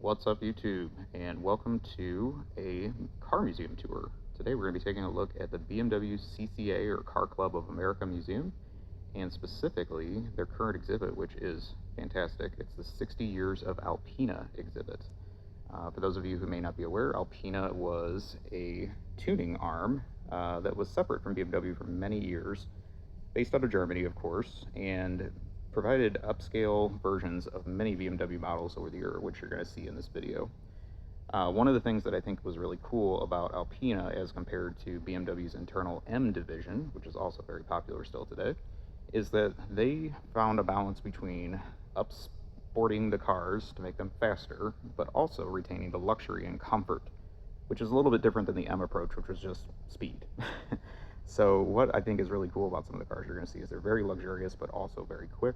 What's up, YouTube, and welcome to a car museum tour. Today we're going to be taking a look at the BMW CCA, or Car Club of America Museum, and specifically their current exhibit, which is fantastic. It's the 60 Years of Alpina exhibit. For those of you who may not be aware, Alpina was a tuning arm that was separate from BMW for many years, based out of Germany, of course, and provided upscale versions of many BMW models over the year, which you're going to see in this video. One of the things that I think was really cool about Alpina as compared to BMW's internal M division, which is also very popular still today, is that they found a balance between upsporting the cars to make them faster, but also retaining the luxury and comfort, which is a little bit different than the M approach, which was just speed. So what I think is really cool about some of the cars you're going to see is they're very luxurious, but also very quick,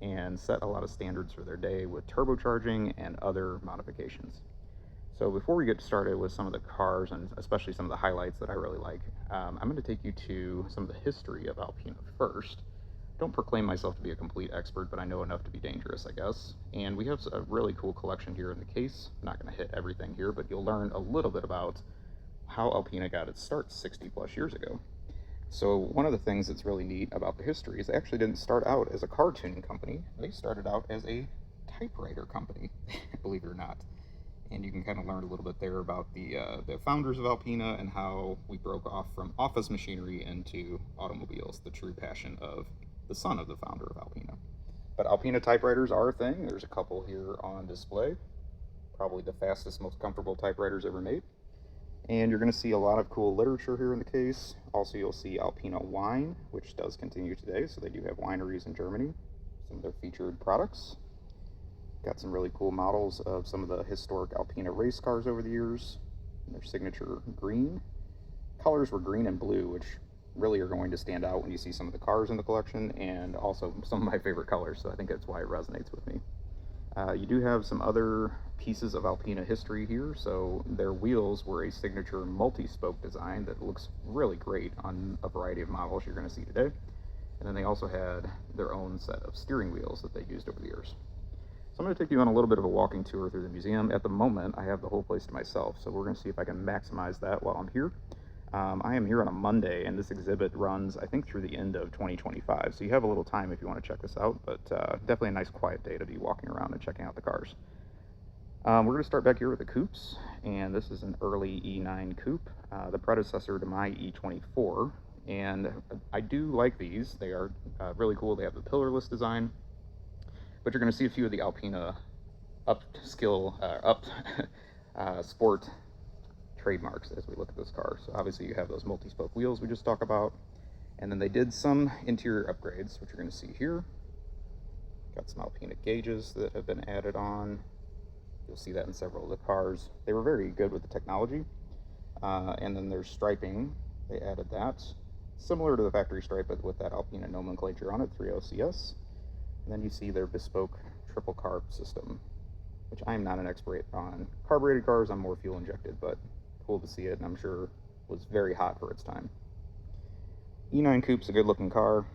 and set a lot of standards for their day with turbocharging and other modifications. So before we get started with some of the cars, and especially some of the highlights that I really like, I'm going to take you to some of the history of Alpina first. Don't proclaim myself to be a complete expert, but I know enough to be dangerous, I guess. And we have a really cool collection here in the case. I'm not going to hit everything here, but you'll learn a little bit about how Alpina got its start 60 plus years ago. So one of the things that's really neat about the history is they actually didn't start out as a car tuning company. They started out as a typewriter company, believe it or not. And you can kind of learn a little bit there about the founders of Alpina and how we broke off from office machinery into automobiles, the true passion of the son of the founder of Alpina. But Alpina typewriters are a thing. There's a couple here on display. Probably the fastest, most comfortable typewriters ever made. And you're going to see a lot of cool literature here in the case. Also, you'll see Alpina wine, which does continue today. So they do have wineries in Germany, some of their featured products. Got some really cool models of some of the historic Alpina race cars over the years. Their signature green. Colors were green and blue, which really are going to stand out when you see some of the cars in the collection, and also some of my favorite colors. So I think that's why it resonates with me. You do have some other pieces of Alpina history here. So their wheels were a signature multi-spoke design that looks really great on a variety of models you're going to see today. And then they also had their own set of steering wheels that they used over the years. So I'm going to take you on a little bit of a walking tour through the museum. At the moment, I have the whole place to myself, so we're going to see if I can maximize that while I'm here. I am here on a Monday, and this exhibit runs, I think, through the end of 2025. So you have a little time if you want to check this out, but definitely a nice quiet day to be walking around and checking out the cars. We're going to start back here with the coupes, and this is an early E9 coupe, the predecessor to my E24. And I do like these. They are really cool. They have the pillarless design, but you're going to see a few of the Alpina sport trademarks as we look at this car. So obviously you have those multi-spoke wheels we just talked about, and then they did some interior upgrades, which you're going to see here. Got some Alpina gauges that have been added on. You'll see that in several of the cars. They were very good with the technology. And then there's striping. They added that, similar to the factory stripe, but with that Alpina nomenclature on it, 30CS. And then you see their bespoke triple carb system, which I'm not an expert on carbureted cars. I'm more fuel injected, but cool to see it, and I'm sure was very hot for its time. E9 Coupe's a good looking car.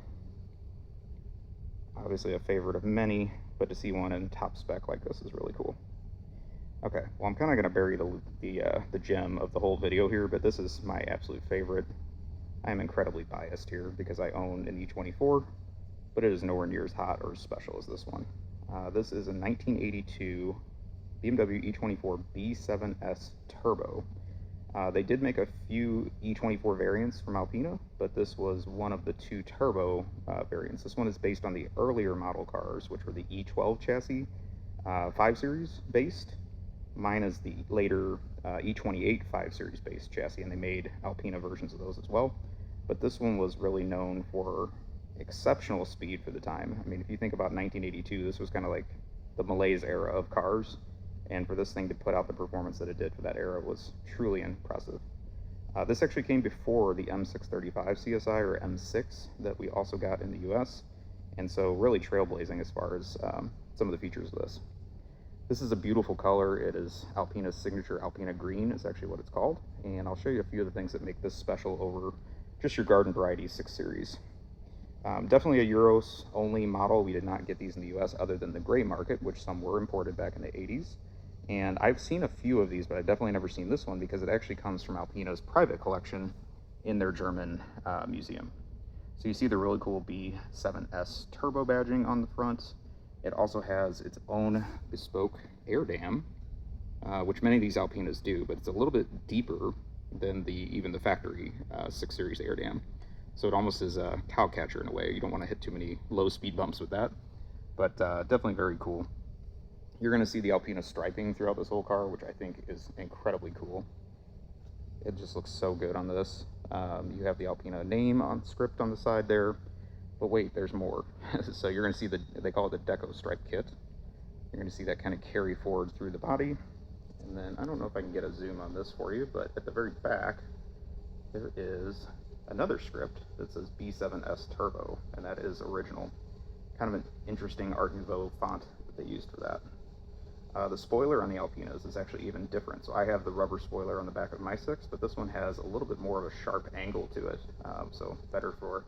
Obviously a favorite of many, but to see one in top spec like this is really cool. Okay, well, I'm kind of going to bury the gem of the whole video here, but this is my absolute favorite. I am incredibly biased here because I own an E24, but it is nowhere near as hot or as special as this one. This is a 1982 BMW E24 B7S Turbo. They did make a few E24 variants from Alpina, but this was one of the two turbo variants. This one is based on the earlier model cars, which were the E12 chassis, 5 Series based. Mine is the later E28 5 Series based chassis, and they made Alpina versions of those as well. But this one was really known for exceptional speed for the time. I mean, if you think about 1982, this was kind of like the malaise era of cars. And for this thing to put out the performance that it did for that era was truly impressive. This actually came before the M635 CSI, or M6, that we also got in the US. And so really trailblazing as far as some of the features of this. This is a beautiful color. It is Alpina's signature Alpina green is actually what it's called. And I'll show you a few of the things that make this special over just your garden variety 6 Series. Definitely a Euros only model. We did not get these in the US other than the gray market, which some were imported back in the 80s. And I've seen a few of these, but I've definitely never seen this one because it actually comes from Alpina's private collection in their German museum. So you see the really cool B7S turbo badging on the front. It also has its own bespoke air dam, which many of these Alpinas do, but it's a little bit deeper than even the factory 6 Series air dam. So it almost is a cow catcher in a way. You don't want to hit too many low speed bumps with that, but definitely very cool. You're going to see the Alpina striping throughout this whole car, which I think is incredibly cool. It just looks so good on this. You have the Alpina name on script on the side there, but wait, there's more. So you're going to see they call it the Deco Stripe Kit. You're going to see that kind of carry forward through the body. And then, I don't know if I can get a zoom on this for you, but at the very back, there is another script that says B7S Turbo, and that is original. Kind of an interesting Art Nouveau font that they used for that. The spoiler on the Alpinas is actually even different. So I have the rubber spoiler on the back of my 6, but this one has a little bit more of a sharp angle to it. So better for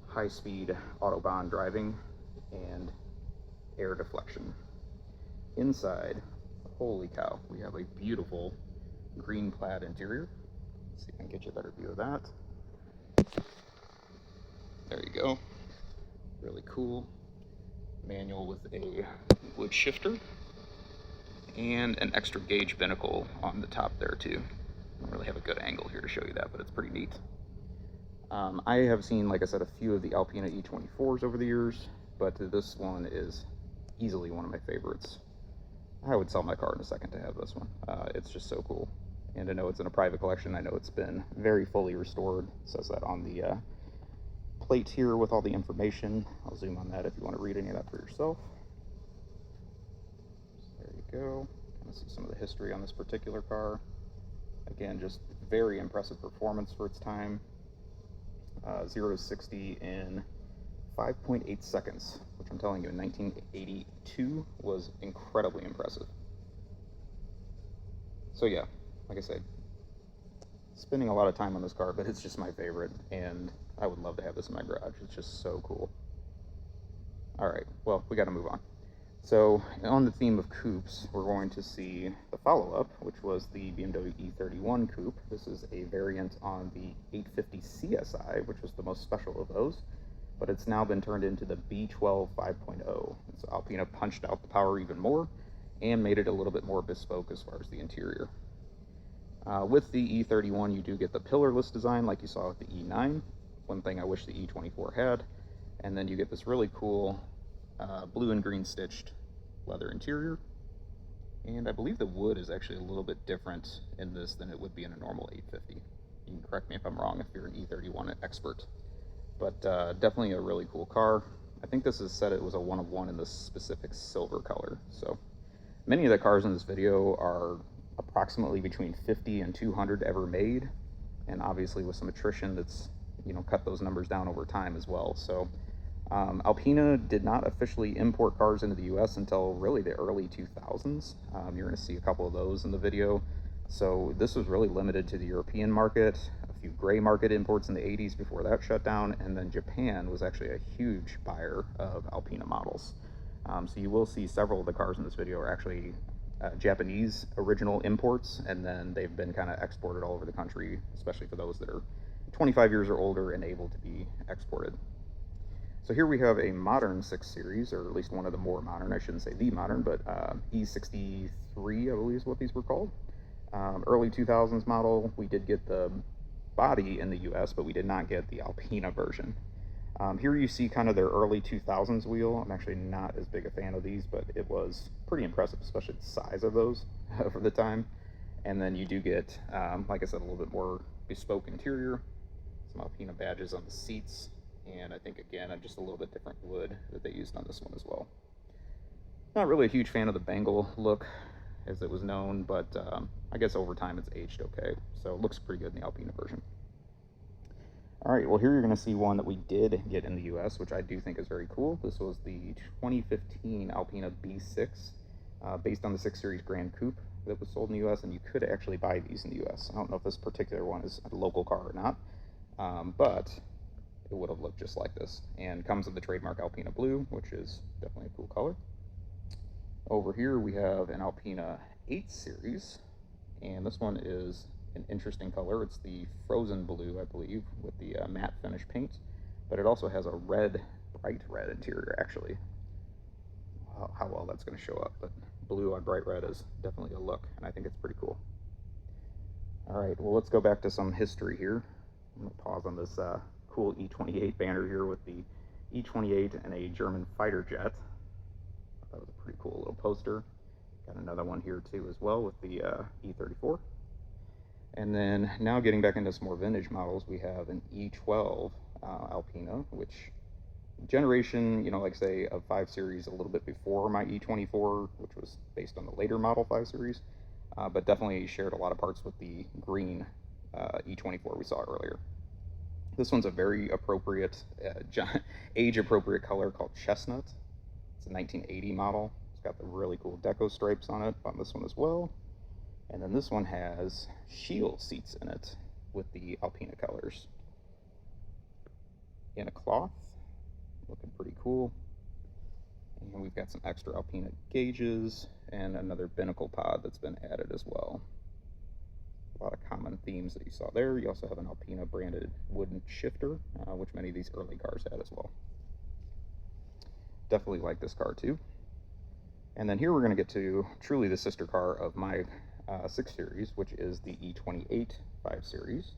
high-speed Autobahn driving and air deflection. Inside, holy cow, we have a beautiful green plaid interior. Let's see if I can get you a better view of that. There you go. Really cool. Manual with a wood shifter. And an extra gauge binnacle on the top there too. I don't really have a good angle here to show you that, but it's pretty neat. I have seen, like I said, a few of the Alpina E24s over the years, but this one is easily one of my favorites. I would sell my car in a second to have this one. It's just so cool. And I know it's in a private collection. I know it's been very fully restored. It says that on the plate here with all the information. I'll zoom on that if you want to read any of that for yourself. Go. Kind of see some of the history on this particular car. Again, just very impressive performance for its time. 0 to 60 in 5.8 seconds, which I'm telling you in 1982 was incredibly impressive. So yeah, like I said, spending a lot of time on this car, but it's just my favorite, and I would love to have this in my garage. It's just so cool. All right, well, we got to move on. So on the theme of coupes, we're going to see the follow-up, which was the BMW E31 coupe. This is a variant on the 850 CSI, which was the most special of those, but it's now been turned into the B12 5.0. So Alpina punched out the power even more and made it a little bit more bespoke as far as the interior. With the E31, you do get the pillarless design like you saw with the E9. One thing I wish the E24 had. And then you get this really cool blue and green stitched leather interior, and I believe the wood is actually a little bit different in this than it would be in a normal 850. You can correct me if I'm wrong if you're an E31 expert, but definitely a really cool car. I think this is said it was a one of one in this specific silver color. So many of the cars in this video are approximately between 50 and 200 ever made, and obviously with some attrition that's, you know, cut those numbers down over time as well. So Alpina did not officially import cars into the US until really the early 2000s. You're going to see a couple of those in the video. So this was really limited to the European market, a few gray market imports in the 80s before that shut down, and then Japan was actually a huge buyer of Alpina models. So you will see several of the cars in this video are actually Japanese original imports, and then they've been kind of exported all over the country, especially for those that are 25 years or older and able to be exported. So here we have a modern 6 Series, or at least one of the more modern, I shouldn't say the modern, but E63, I believe is what these were called. Early 2000s model. We did get the body in the US, but we did not get the Alpina version. Here you see kind of their early 2000s wheel. I'm actually not as big a fan of these, but it was pretty impressive, especially the size of those for the time. And then you do get, like I said, a little bit more bespoke interior, some Alpina badges on the seats, and I think, again, just a little bit different wood that they used on this one as well. Not really a huge fan of the Bengal look, as it was known, but I guess over time it's aged okay. So it looks pretty good in the Alpina version. All right, well, here you're going to see one that we did get in the US, which I do think is very cool. This was the 2015 Alpina B6, based on the 6 Series Grand Coupe that was sold in the US, and you could actually buy these in the US. I don't know if this particular one is a local car or not, but it would have looked just like this, and comes in the trademark Alpina blue, which is definitely a cool color. Over here we have an Alpina 8 Series, and this one is an interesting color. It's the frozen blue, I believe, with the matte finish paint, but it also has a red, bright red interior, actually. How well that's going to show up, but blue on bright red is definitely a look, and I think it's pretty cool. All right, well, let's go back to some history here. I'm going to pause on this cool E28 banner here with the E28 and a German fighter jet. That was a pretty cool little poster. Got another one here too as well with the E34. And then now getting back into some more vintage models, we have an E12 Alpina, which generation, like say of 5 Series a little bit before my E24, which was based on the later model 5 Series, but definitely shared a lot of parts with the green E24 we saw earlier. This one's a very appropriate, age-appropriate color called chestnut. It's a 1980 model. It's got the really cool deco stripes on it on this one as well. And then this one has shield seats in it with the Alpina colors. In a cloth, looking pretty cool. And we've got some extra Alpina gauges and another binnacle pod that's been added as well. A lot of common themes that you saw there. You also have an Alpina branded wooden shifter, which many of these early cars had as well. Definitely like this car too. And then here we're going to get to truly the sister car of my 6 Series, which is the E28 5 Series.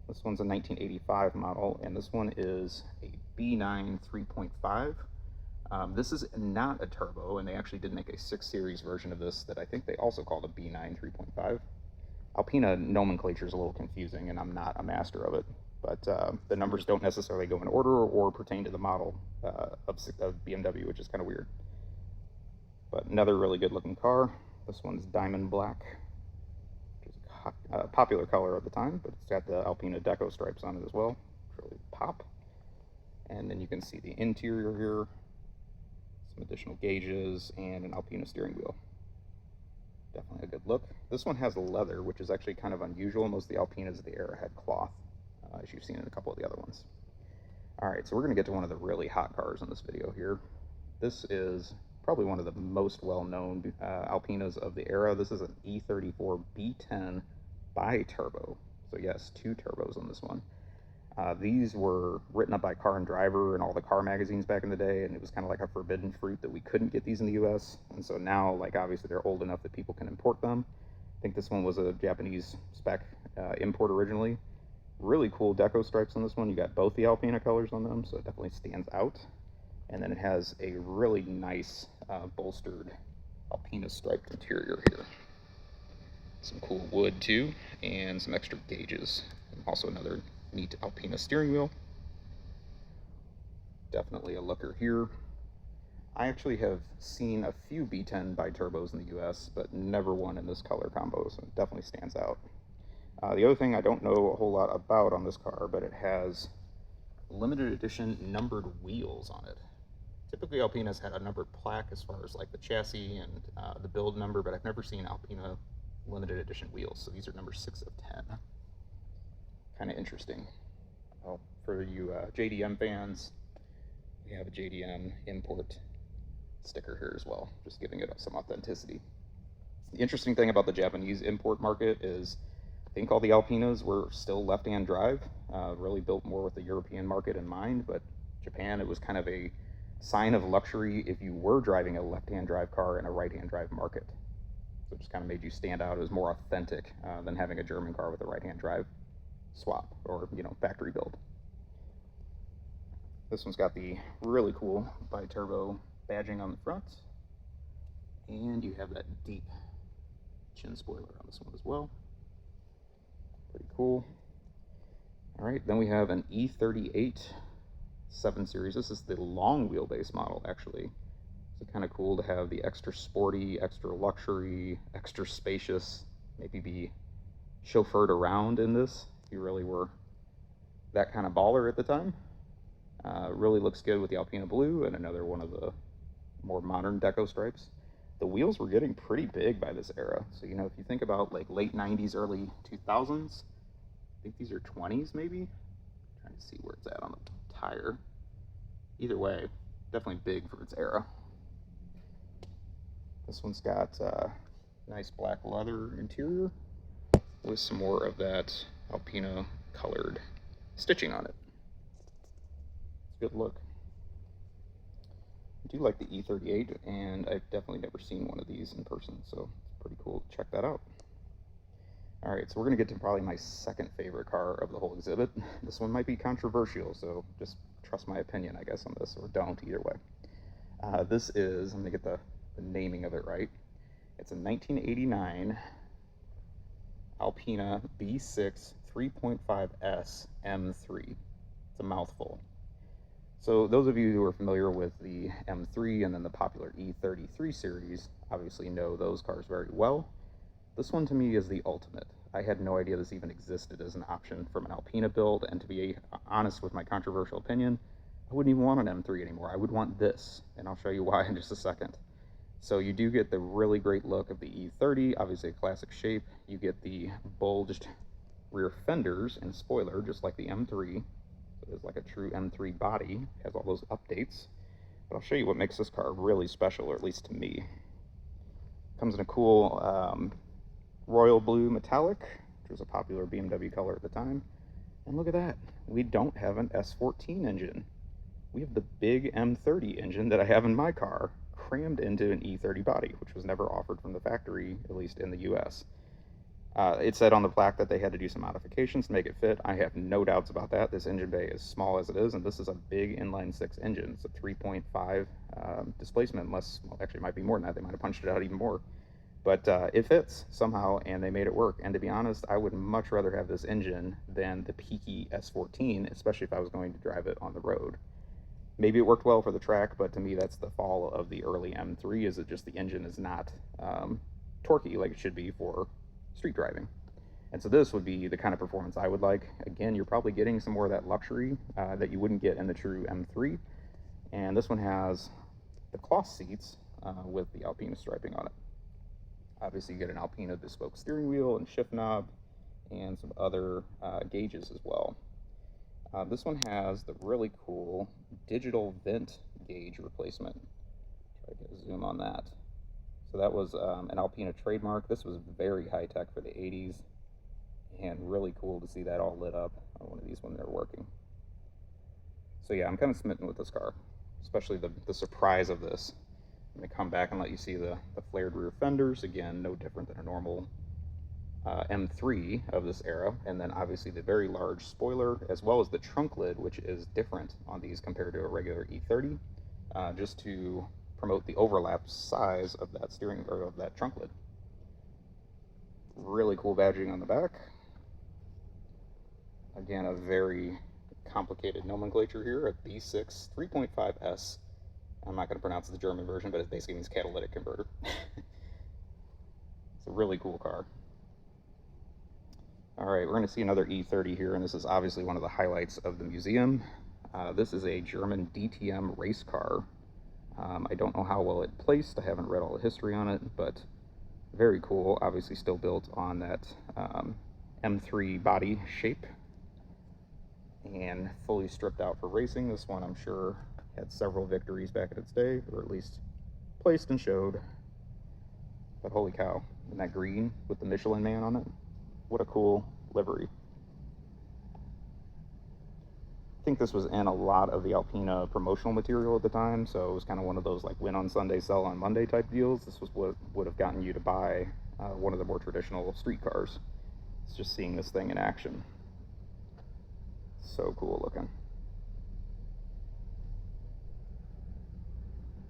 This one's a 1985 model, and this one is a B9 3.5. This is not a turbo, and they actually did make a 6 Series version of this that I think they also called a B9 3.5. Alpina nomenclature is a little confusing, and I'm not a master of it, but the numbers don't necessarily go in order or pertain to the model of BMW, which is kind of weird. But another really good looking car. This one's diamond black, which is a popular color at the time, but it's got the Alpina deco stripes on it as well, which really pop. And then you can see the interior here, some additional gauges, and an Alpina steering wheel. Definitely a good look. This one has leather, which is actually kind of unusual. Most of the Alpinas of the era had cloth, as you've seen in a couple of the other ones. All right, so we're going to get to one of the really hot cars in this video here. This is probably one of the most well-known Alpinas of the era. This is an E34 B10 bi-turbo. So yes, 2 turbos on this one. These were written up by Car and Driver and all the car magazines back in the day, and it was kind of like a forbidden fruit that we couldn't get these in the US. And so now, like, obviously they're old enough that people can import them. I think this one was a Japanese spec import originally. Really cool deco stripes on this one. You got both the Alpina colors on them, so it definitely stands out. And then it has a really nice bolstered Alpina striped interior here. Some cool wood too, and some extra gauges. And also another neat Alpina steering wheel. Definitely a looker here. I actually have seen a few B10 bi-turbos in the US, but never one in this color combo, so it definitely stands out. The other thing I don't know a whole lot about on this car, but it has limited edition numbered wheels on it. Typically Alpina's had a numbered plaque as far as like the chassis and the build number, but I've never seen Alpina limited edition wheels, so these are number 6 of 10. Kind of interesting. Well, for you JDM fans, we have a JDM import sticker here as well, just giving it some authenticity. The interesting thing about the Japanese import market is I think all the Alpinas were still left-hand drive, really built more with the European market in mind, but Japan, it was kind of a sign of luxury if you were driving a left-hand drive car in a right-hand drive market. So it just kind of made you stand out. It was more authentic than having a German car with a right-hand drive swap or, factory build. This one's got the really cool bi-turbo badging on the front, and you have that deep chin spoiler on this one as well. Pretty cool. All right, then we have an E38 7 Series. This is the long wheelbase model, actually. So kind of cool to have the extra sporty, extra luxury, extra spacious, maybe be chauffeured around in this if you really were that kind of baller at the time. Really looks good with the Alpina blue and another one of the more modern deco stripes. The wheels were getting pretty big by this era. So, if you think about like late 90s, early 2000s, I think these are 20s maybe. Trying to see where it's at on the tire. Either way, definitely big for its era. This one's got Nice black leather interior with some more of that Alpina colored stitching on it. It's a good look. I do like the E38, and I've definitely never seen one of these in person, so it's pretty cool to check that out. Alright, so we're going to get to probably my second favorite car of the whole exhibit. This one might be controversial, so just trust my opinion, I guess, on this, or don't, either way. This is, I'm going to get the naming of it right. It's a 1989 Alpina B6 3.5S M3. It's a mouthful. So those of you who are familiar with the M3 and then the popular E33 series obviously know those cars very well. This one to me is the ultimate. I had no idea this even existed as an option from an Alpina build, and to be honest with my controversial opinion, I wouldn't even want an M3 anymore. I would want this, and I'll show you why in just a second. So you do get the really great look of the E30, obviously a classic shape. You get the bulged rear fenders and spoiler, just like the M3. So it's like a true M3 body, has all those updates. But I'll show you what makes this car really special, or at least to me. Comes in a cool royal blue metallic, which was a popular BMW color at the time. And look at that, we don't have an S14 engine. We have the big M30 engine that I have in my car crammed into an E30 body, which was never offered from the factory, at least in the US. It said on the plaque that they had to do some modifications to make it fit. I have no doubts about that. This engine bay is small as it is, and this is a big inline-six engine. It's a 3.5 displacement, unless, well, actually it might be more than that. They might have punched it out even more. But it fits somehow, and they made it work. And to be honest, I would much rather have this engine than the peaky S14, especially if I was going to drive it on the road. Maybe it worked well for the track, but to me that's the fall of the early M3, is that just the engine is not torquey like it should be for street driving. And so this would be the kind of performance I would like. Again, you're probably getting some more of that luxury that you wouldn't get in the true M3. And this one has the cloth seats with the Alpina striping on it. Obviously you get an Alpina bespoke steering wheel and shift knob and some other gauges as well. This one has the really cool digital vent gauge replacement. Try to get a zoom on that. So that was an Alpina trademark. This was very high tech for the 80s, and really cool to see that all lit up on one of these when they're working. So yeah, I'm kind of smitten with this car, especially the surprise of this. I'm going to come back and let you see the flared rear fenders. Again, no different than a normal M3 of this era. And then obviously the very large spoiler, as well as the trunk lid, which is different on these compared to a regular E30, just to promote the overlap size of that steering, or of that trunk lid. Really cool badging on the back. Again, a very complicated nomenclature here, a B6 3.5S. I'm not going to pronounce the German version, but it basically means catalytic converter. It's a really cool car. Alright, we're going to see another E30 here, and this is obviously one of the highlights of the museum. This is a German DTM race car. I don't know how well it placed. I haven't read all the history on it, but very cool. Obviously still built on that M3 body shape and fully stripped out for racing. This one, I'm sure, had several victories back in its day, or at least placed and showed. But holy cow, and that green with the Michelin Man on it, what a cool livery. I think this was in a lot of the Alpina promotional material at the time, so it was kind of one of those like win on Sunday, sell on Monday type deals. This was what would have gotten you to buy one of the more traditional street cars. It's just seeing this thing in action. So cool looking.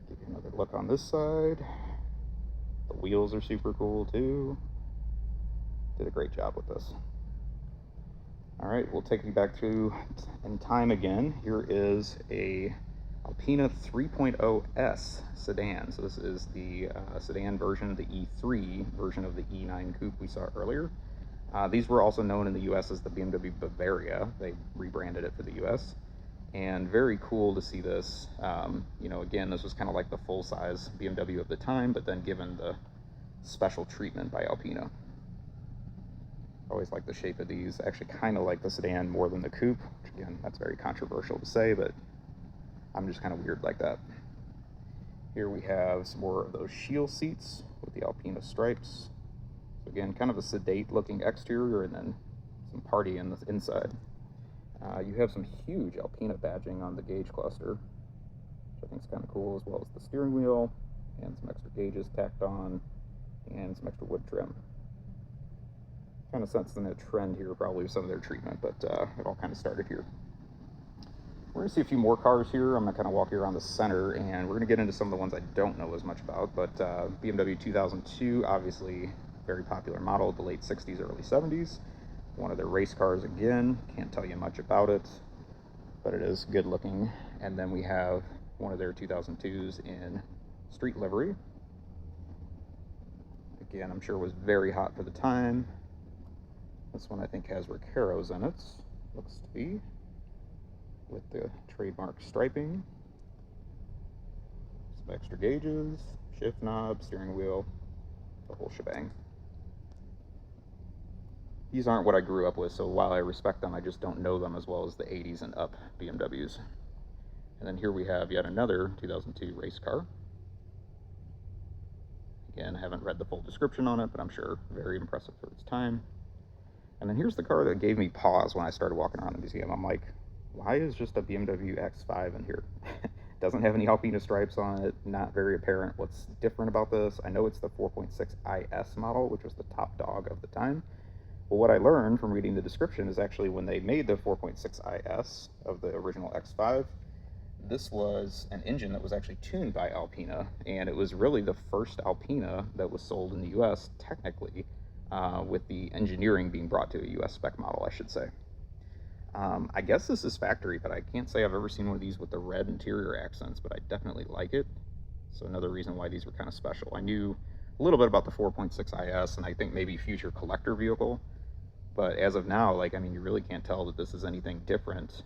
Give you another look on this side. The wheels are super cool too. Did a great job with this. All right, we'll take you back through in time again. Here is a Alpina 3.0S sedan. So this is the sedan version, the E3 version of the E9 coupe we saw earlier. These were also known in the US as the BMW Bavaria. They rebranded it for the US. And very cool to see this. You know, again, this was kind of like the full-size BMW of the time, but then given the special treatment by Alpina. I always like the shape of these. I actually kind of like the sedan more than the coupe, which again, that's very controversial to say, but I'm just kind of weird like that. Here we have some more of those shield seats with the Alpina stripes. So again, kind of a sedate looking exterior and then some party in the inside. You have some huge Alpina badging on the gauge cluster, which I think is kind of cool, as well as the steering wheel and some extra gauges tacked on and some extra wood trim. Kind of sensing a trend here, probably with some of their treatment, but it all kind of started here. We're going to see a few more cars here. I'm going to kind of walk you around the center, and we're going to get into some of the ones I don't know as much about, but BMW 2002, obviously very popular model, the late 60s, early 70s. One of their race cars again, can't tell you much about it, but it is good looking. And then we have one of their 2002s in street livery. Again, I'm sure was very hot for the time. This one I think has Reccaros in it, looks to be, with the trademark striping. Some extra gauges, shift knob, steering wheel, the whole shebang. These aren't what I grew up with, so while I respect them, I just don't know them as well as the 80s and up BMWs. And then here we have yet another 2002 race car. Again, I haven't read the full description on it, but I'm sure very impressive for its time. And then here's the car that gave me pause when I started walking around the museum. I'm like, why is just a BMW X5 in here? Doesn't have any Alpina stripes on it, not very apparent what's different about this. I know it's the 4.6 IS model, which was the top dog of the time. Well, what I learned from reading the description is actually when they made the 4.6 IS of the original X5, this was an engine that was actually tuned by Alpina, and it was really the first Alpina that was sold in the US, technically, with the engineering being brought to a US spec model, I should say. I guess this is factory, but I can't say I've ever seen one of these with the red interior accents, but I definitely like it. So another reason why these were kind of special. I knew a little bit about the 4.6 IS, and I think maybe future collector vehicle, but as of now, like, I mean, you really can't tell that this is anything different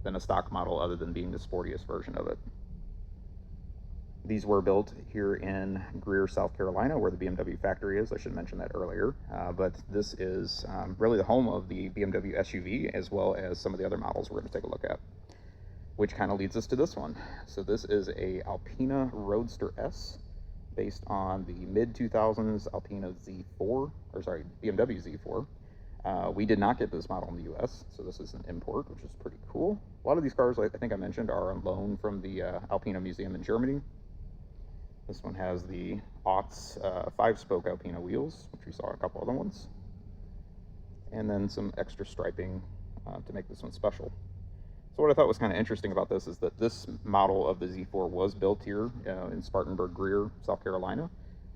than a stock model other than being the sportiest version of it. These were built here in Greer, South Carolina, where the BMW factory is. I should mention that earlier. But this is really the home of the BMW SUV, as well as some of the other models we're going to take a look at, which kind of leads us to this one. So this is a Alpina Roadster S, based on the mid-2000s Alpina Z4, or sorry, BMW Z4. We did not get this model in the US, so this is an import, which is pretty cool. A lot of these cars, like I think I mentioned, are on loan from the Alpina Museum in Germany. This one has the Aughts 5-spoke Alpina wheels, which we saw a couple other ones. And then some extra striping to make this one special. So what I thought was kind of interesting about this is that this model of the Z4 was built here in Spartanburg, Greer, South Carolina,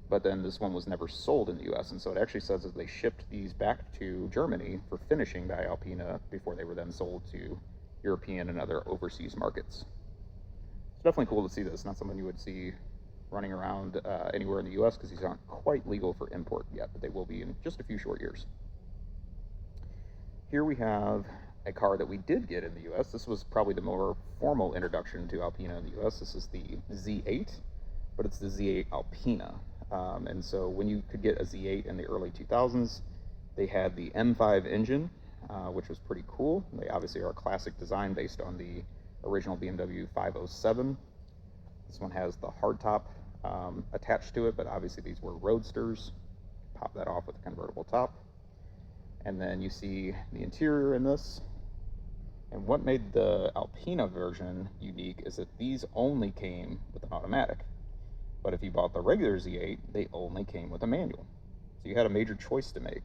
but then this one was never sold in the US, and so it actually says that they shipped these back to Germany for finishing by Alpina before they were then sold to European and other overseas markets. It's definitely cool to see this, not something you would see running around anywhere in the US because these aren't quite legal for import yet, but they will be in just a few short years. Here we have a car that we did get in the US. This was probably the more formal introduction to Alpina in the US. This is the Z8, but it's the Z8 Alpina. And so when you could get a Z8 in the early 2000s, they had the M5 engine, which was pretty cool. They obviously are a classic design based on the original BMW 507. This one has the hardtop attached to it, but obviously these were roadsters. Pop that off with a convertible top. And then you see the interior in this. And what made the Alpina version unique is that these only came with an automatic. But if you bought the regular Z8, they only came with a manual. So you had a major choice to make.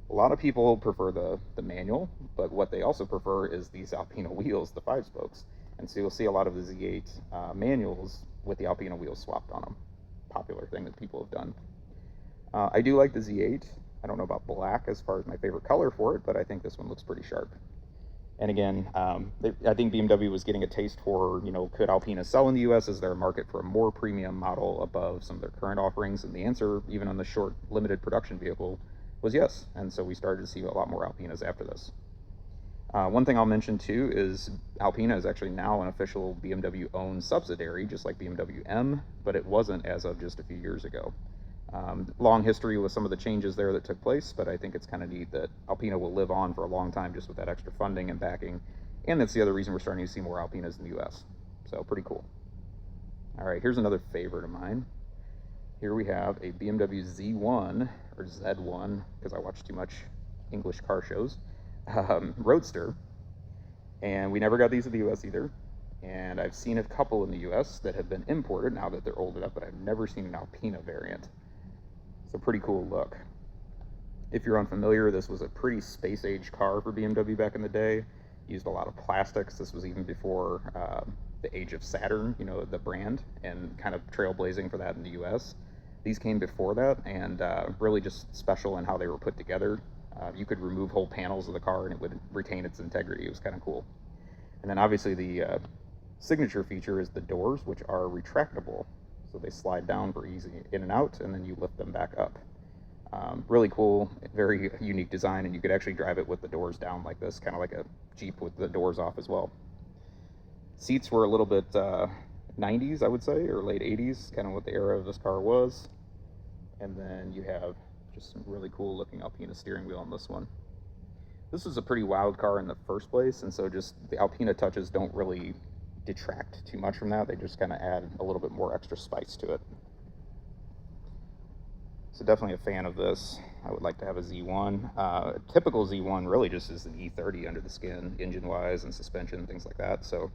A lot of people prefer the manual, but what they also prefer is these Alpina wheels, the 5-spokes. And so you'll see a lot of the Z8 manuals with the Alpina wheels swapped on them. Popular thing that people have done. I do like the Z8. I don't know about black as far as my favorite color for it, but I think this one looks pretty sharp. And again, I think BMW was getting a taste for, could Alpina sell in the US? Is there a market for a more premium model above some of their current offerings? And the answer, even on the short, limited production vehicle, was yes. And so we started to see a lot more Alpinas after this. One thing I'll mention too is Alpina is actually now an official BMW-owned subsidiary, just like BMW M, but it wasn't as of just a few years ago. Long history with some of the changes there that took place, but I think it's kind of neat that Alpina will live on for a long time just with that extra funding and backing, and that's the other reason we're starting to see more Alpinas in the US. So pretty cool. All right, here's another favorite of mine. Here we have a BMW Z1, or Z1, because I watch too much English car shows, Roadster. And we never got these in the US either. And I've seen a couple in the US that have been imported now that they're old enough, but I've never seen an Alpina variant. It's a pretty cool look. If you're unfamiliar, this was a pretty space-age car for BMW back in the day. Used a lot of plastics. This was even before the age of Saturn, you know, the brand, and kind of trailblazing for that in the US. These came before that, and really just special in how they were put together. You could remove whole panels of the car and it would retain its integrity. It was kind of cool. And then obviously the signature feature is the doors, which are retractable. So they slide down for easy in and out, and then you lift them back up. Really cool, very unique design, and you could actually drive it with the doors down like this, kind of like a Jeep with the doors off as well. Seats were a little bit 90s, I would say, or late 80s, kind of what the era of this car was. And then you have just some really cool looking Alpina steering wheel on this one. This is a pretty wild car in the first place, and so just the Alpina touches don't really detract too much from that. They just kind of add a little bit more extra spice to it. So definitely a fan of this. I would like to have a Z1. A typical Z1 really just is an E30 under the skin, engine-wise and suspension, things like that. So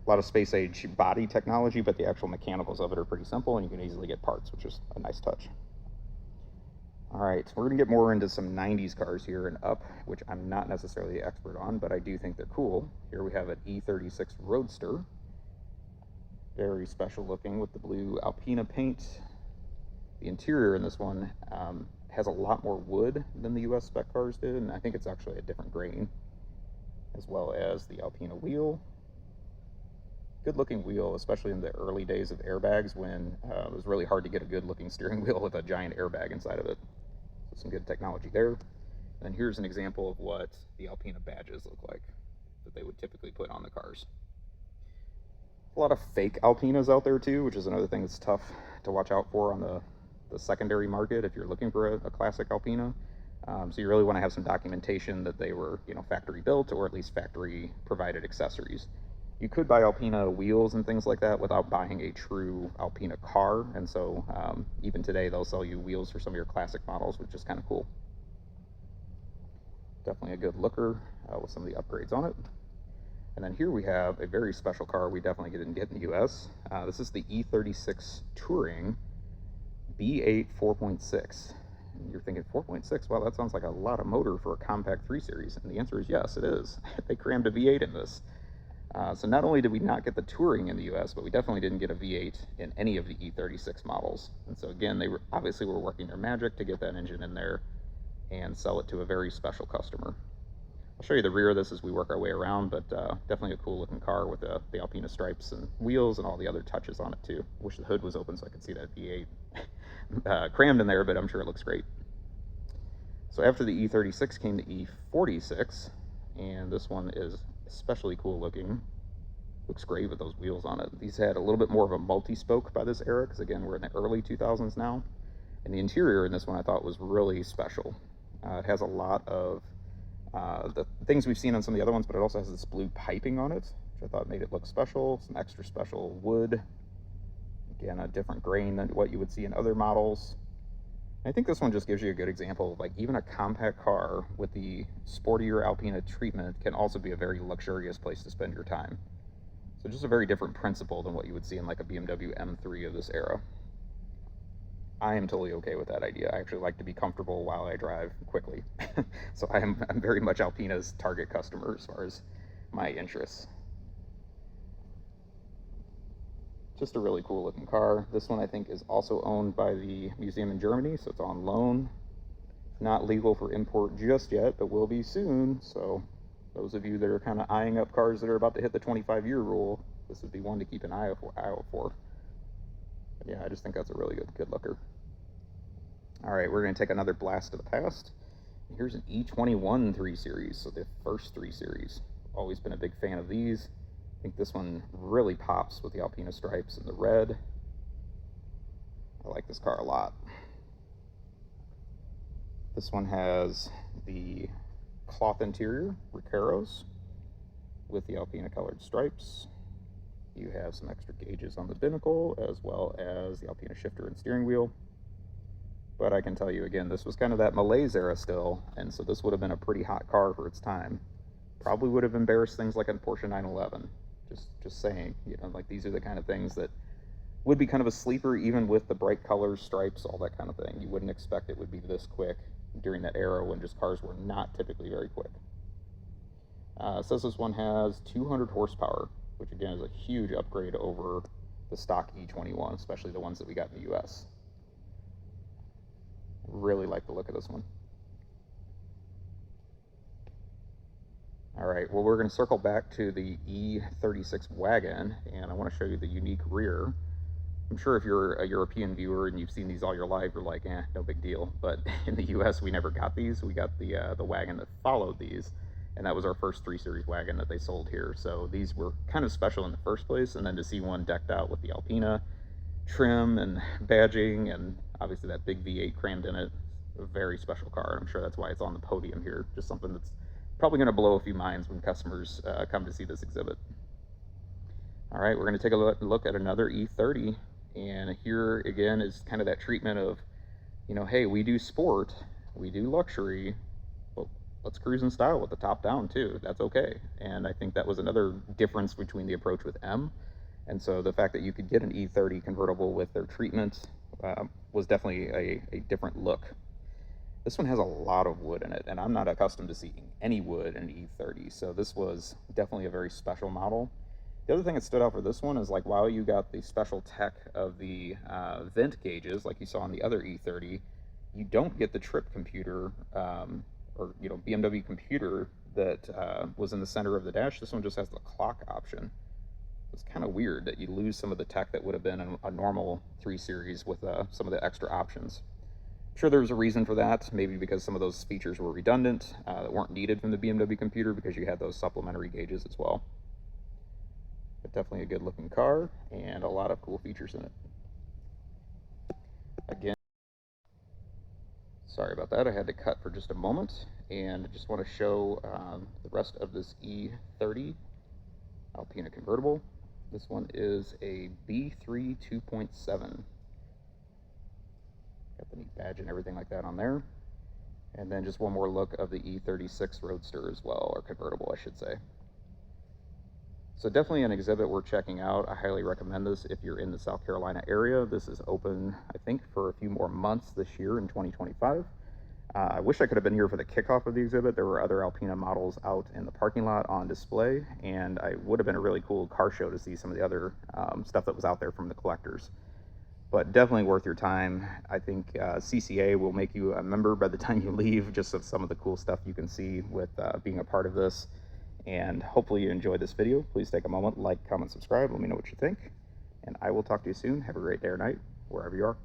a lot of space-age body technology, but the actual mechanicals of it are pretty simple, and you can easily get parts, which is a nice touch. All right, we're going to get more into some 90s cars here and up, which I'm not necessarily an expert on, but I do think they're cool. Here we have an E36 Roadster. Very special looking with the blue Alpina paint. The interior in this one has a lot more wood than the US spec cars did, and I think it's actually a different grain, as well as the Alpina wheel. Good looking wheel, especially in the early days of airbags when it was really hard to get a good looking steering wheel with a giant airbag inside of it. So some good technology there. And here's an example of what the Alpina badges look like that they would typically put on the cars. A lot of fake Alpinas out there too, which is another thing that's tough to watch out for on the secondary market if you're looking for a classic Alpina. So you really want to have some documentation that they were, you know, factory built or at least factory provided accessories. You could buy Alpina wheels and things like that without buying a true Alpina car, and so even today they'll sell you wheels for some of your classic models, which is kind of cool. Definitely a good looker with some of the upgrades on it. And then here we have a very special car we definitely didn't get in the US. This is the E36 Touring B8 4.6. And you're thinking 4.6, wow, that sounds like a lot of motor for a compact 3 Series. And the answer is yes, it is. They crammed a V8 in this. So not only did we not get the Touring in the US, but we definitely didn't get a V8 in any of the E36 models. And so again, they obviously were working their magic to get that engine in there and sell it to a very special customer. I'll show you the rear of this as we work our way around, but definitely a cool looking car with the Alpina stripes and wheels and all the other touches on it too. Wish the hood was open so I could see that V8 crammed in there, but I'm sure it looks great. So after the E36 came the E46, and this one is especially cool looking. Looks great with those wheels on it. These had a little bit more of a multi-spoke by this era, because again, we're in the early 2000s now. And the interior in this one I thought was really special. It has a lot of the things we've seen on some of the other ones, but it also has this blue piping on it, which I thought made it look special. Some extra special wood. Again, a different grain than what you would see in other models. I think this one just gives you a good example of like even a compact car with the sportier Alpina treatment can also be a very luxurious place to spend your time. So just a very different principle than what you would see in like a BMW M3 of this era. I am totally okay with that idea. I actually like to be comfortable while I drive quickly. So I'm very much Alpina's target customer as far as my interests. Just a really cool looking car. This one I think is also owned by the museum in Germany, so it's on loan. Not legal for import just yet, but will be soon. So those of you that are kind of eyeing up cars that are about to hit the 25-year rule, this would be one to keep an eye out for. But yeah, I just think that's a really good looker. All right, we're going to take another blast to the past. Here's an E21 3 Series, so the first 3 Series. Always been a big fan of these. I think this one really pops with the Alpina stripes and the red. I like this car a lot. This one has the cloth interior, Recaros, with the Alpina colored stripes. You have some extra gauges on the binnacle, as well as the Alpina shifter and steering wheel. But I can tell you again, this was kind of that malaise era still, and so this would have been a pretty hot car for its time. Probably would have embarrassed things like a Porsche 911. Just saying, you know, like these are the kind of things that would be kind of a sleeper, even with the bright colors, stripes, all that kind of thing. You wouldn't expect it would be this quick during that era when just cars were not typically very quick. It says this one has 200 horsepower, which again is a huge upgrade over the stock E21, especially the ones that we got in the US. Really like the look of this one. All right, well, we're going to circle back to the E36 wagon, and I want to show you the unique rear. I'm sure if you're a European viewer and you've seen these all your life, you're like, no big deal. But in the US, we never got these. We got the wagon that followed these, and that was our first 3 Series wagon that they sold here. So these were kind of special in the first place, and then to see one decked out with the Alpina trim and badging, and obviously that big V8 crammed in it, a very special car. I'm sure that's why it's on the podium here. Just something that's probably going to blow a few minds when customers come to see this exhibit. All right, we're going to take a look at another E30, and here again is kind of that treatment of, you know, hey, we do sport, we do luxury, but let's cruise in style with the top down too. That's okay. And I think that was another difference between the approach with M. And so the fact that you could get an E30 convertible with their treatment was definitely a different look. This one has a lot of wood in it, and I'm not accustomed to seeing any wood in E30, so this was definitely a very special model. The other thing that stood out for this one is, like, while you got the special tech of the vent gauges like you saw on the other E30, you don't get the trip computer or, you know, BMW computer that was in the center of the dash. This one just has the clock option. It's kind of weird that you lose some of the tech that would have been in a normal 3 Series with some of the extra options. Sure, there's a reason for that, maybe because some of those features were redundant, that weren't needed from the BMW computer because you had those supplementary gauges as well. But definitely a good looking car and a lot of cool features in it. Again, sorry about that, I had to cut for just a moment, and I just want to show the rest of this E30 Alpina convertible. This one is a B3 2.7. Got the neat badge and everything like that on there. And then just one more look of the E36 Roadster as well, or convertible, I should say. So definitely an exhibit worth checking out. I highly recommend this if you're in the South Carolina area. This is open, I think, for a few more months this year in 2025. I wish I could have been here for the kickoff of the exhibit. There were other Alpina models out in the parking lot on display, and I would have been a really cool car show to see some of the other stuff that was out there from the collectors. But definitely worth your time. I think CCA will make you a member by the time you leave, just of some of the cool stuff you can see with being a part of this. And hopefully you enjoyed this video. Please take a moment, like, comment, subscribe, let me know what you think. And I will talk to you soon. Have a great day or night, wherever you are.